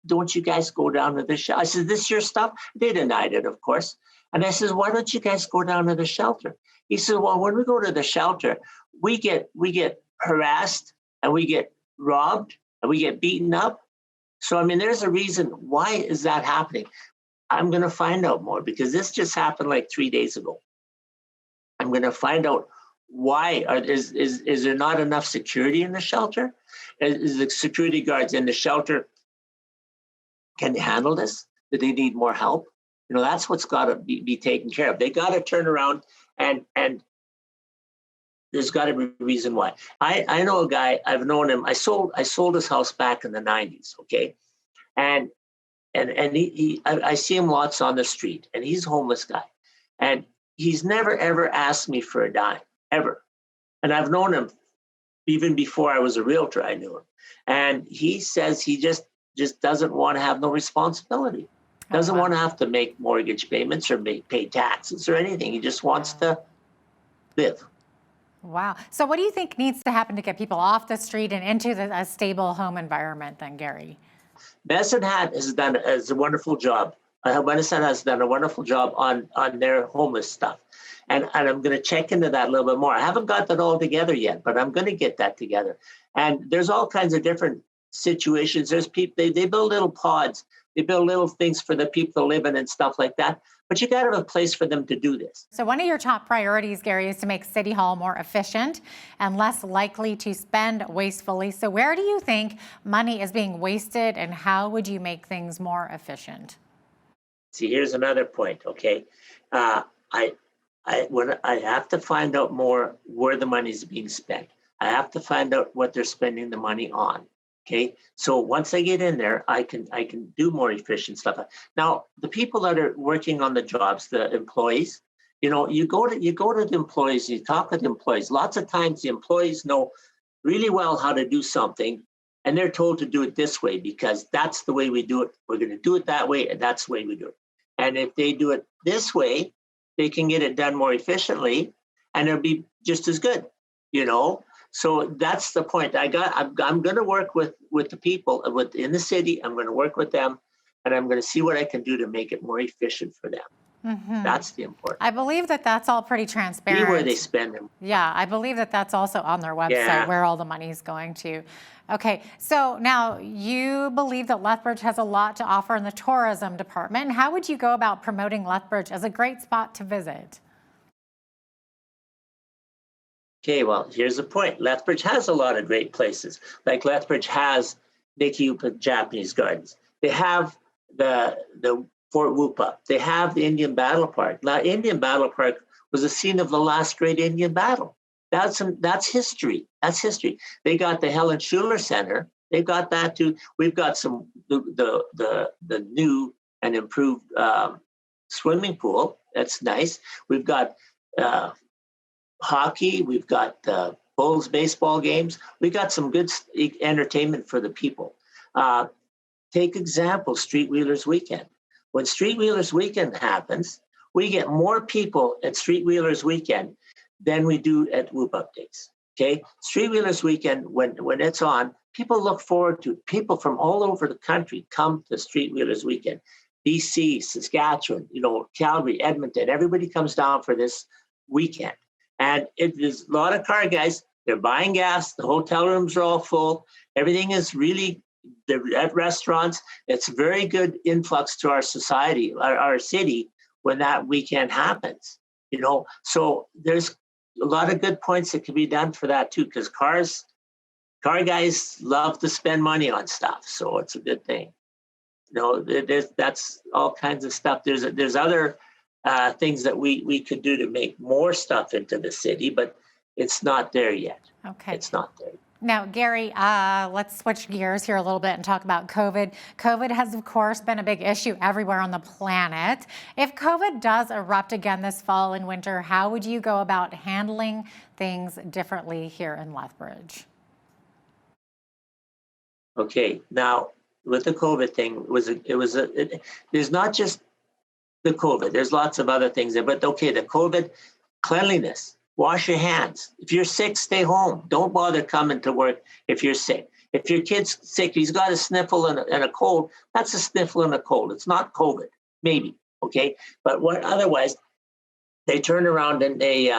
[SPEAKER 20] don't you guys go down to the shelter? I said, "This is your stuff?" They denied it, of course. And I says, "Why don't you guys go down to the shelter?" He said, "Well, when we go to the shelter, we get harassed, and we get robbed, and we get beaten up. So, I mean, there's a reason. Why is that happening?" I'm going to find out more, because this just happened like 3 days ago. I'm going to find out why. Is there not enough security in the shelter? Is the security guards in the shelter, can they handle this? Do they need more help? That's what's got to be taken care of. They got to turn around, and there's got to be a reason why. I know a guy, I've known him. I sold his house back in the 90s, okay? And I see him lots on the street, and he's a homeless guy. And he's never ever asked me for a dime, ever. And I've known him even before I was a realtor. I knew him, and he says he just doesn't want to have no responsibility. Doesn't want to have to make mortgage payments or pay taxes or anything. He just wants to live.
[SPEAKER 19] Wow. So what do you think needs to happen to get people off the street and into a stable home environment then, Gary?
[SPEAKER 20] Medicine Hat has done a wonderful job. Medicine has done a wonderful job on their homeless stuff. And I'm going to check into that a little bit more. I haven't got that all together yet, but I'm going to get that together. And there's all kinds of different situations. There's people, they build little pods. They build little things for the people to live in and stuff like that. But you got to have a place for them to do this.
[SPEAKER 19] So one of your top priorities, Gary, is to make City Hall more efficient and less likely to spend wastefully. So where do you think money is being wasted, and how would you make things more efficient?
[SPEAKER 20] See, here's another point, okay? I have to find out more where the money is being spent. I have to find out what they're spending the money on. Okay, so once I get in there, I can do more efficient stuff. Now, the people that are working on the jobs, the employees, you go to the employees, you talk with the employees. Lots of times, the employees know really well how to do something, and they're told to do it this way because that's the way we do it. We're going to do it that way, and that's the way we do it. And if they do it this way, they can get it done more efficiently, and it'll be just as good. So that's the point. I'm going to work with the people in the city. I'm going to work with them, and I'm going to see what I can do to make it more efficient for them. Mm-hmm. That's the important.
[SPEAKER 19] I believe that that's all pretty transparent.
[SPEAKER 20] See where they spend them.
[SPEAKER 19] Yeah, I believe that that's also on their website where all the money is going to. Okay, so now you believe that Lethbridge has a lot to offer in the tourism department. How would you go about promoting Lethbridge as a great spot to visit?
[SPEAKER 20] Okay, well, here's the point. Lethbridge has a lot of great places. Like Lethbridge has Nikiupa Japanese Gardens. They have the Fort Whoopa. They have the Indian Battle Park. Now, Indian Battle Park was the scene of the last great Indian battle. That's history. That's history. They got the Helen Schuler Center. They've got that too. We've got some the new and improved swimming pool. That's nice. We've got hockey, we've got Bulls baseball games. We got some good entertainment for the people. Take example, Street Wheelers Weekend. When Street Wheelers Weekend happens, we get more people at Street Wheelers Weekend than we do at Whoop Up Days. Okay, Street Wheelers Weekend, when it's on, people look forward to it. People from all over the country come to Street Wheelers Weekend. BC, Saskatchewan, Calgary, Edmonton, everybody comes down for this weekend. And there's a lot of car guys, they're buying gas, the hotel rooms are all full, everything is really, they're at restaurants. It's a very good influx to our society, our city, when that weekend happens. So there's a lot of good points that can be done for that too, because car guys love to spend money on stuff, so it's a good thing. That's all kinds of stuff. There's other things that we could do to make more stuff into the city, but it's not there yet.
[SPEAKER 19] Okay.
[SPEAKER 20] It's not there.
[SPEAKER 19] Now, Gary, let's switch gears here a little bit and talk about COVID. COVID has, of course, been a big issue everywhere on the planet. If COVID does erupt again this fall and winter, how would you go about handling things differently here in Lethbridge?
[SPEAKER 20] Okay, now with the COVID thing, there's not just the COVID, there's lots of other things there, but okay, the COVID, cleanliness, wash your hands. If you're sick, stay home. Don't bother coming to work if you're sick. If your kid's sick, he's got a sniffle and a cold, that's a sniffle and a cold. It's not COVID, maybe, okay? But otherwise, they turn around and they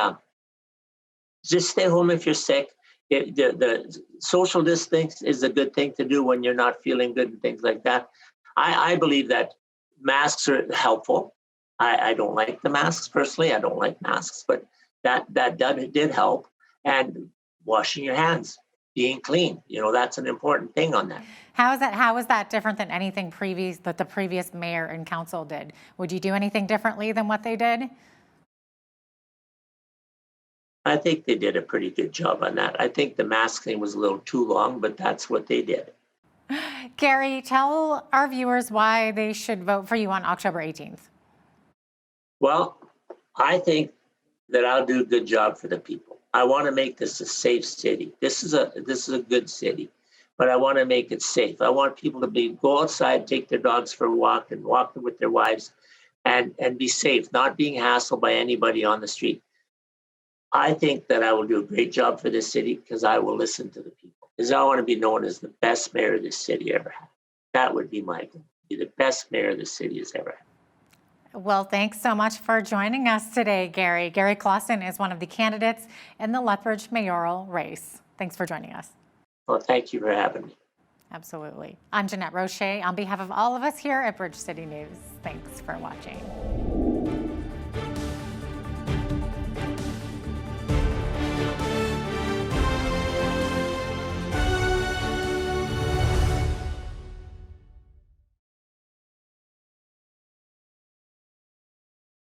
[SPEAKER 20] just stay home if you're sick. The social distance is a good thing to do when you're not feeling good and things like that. I believe that masks are helpful. I don't like the masks personally. I don't like masks, but that did help. And washing your hands, being clean, that's an important thing on that.
[SPEAKER 19] How is that different than anything that the previous mayor and council did? Would you do anything differently than what they did?
[SPEAKER 20] I think they did a pretty good job on that. I think the mask thing was a little too long, but that's what they did.
[SPEAKER 19] Gary, tell our viewers why they should vote for you on October 18th.
[SPEAKER 20] Well, I think that I'll do a good job for the people. I want to make this a safe city. This is a good city, but I want to make it safe. I want people to go outside, take their dogs for a walk, and walk with their wives, and be safe, not being hassled by anybody on the street. I think that I will do a great job for this city because I will listen to the people. Because I want to be known as the best mayor this city ever had. That would be my goal, be the best mayor this city has ever had.
[SPEAKER 19] Well, thanks so much for joining us today, Gary. Gary Clausen is one of the candidates in the Lethbridge mayoral race. Thanks for joining us.
[SPEAKER 20] Well, thank you for having me.
[SPEAKER 19] Absolutely. I'm Jeanette Roche on behalf of all of us here at Bridge City News. Thanks for watching.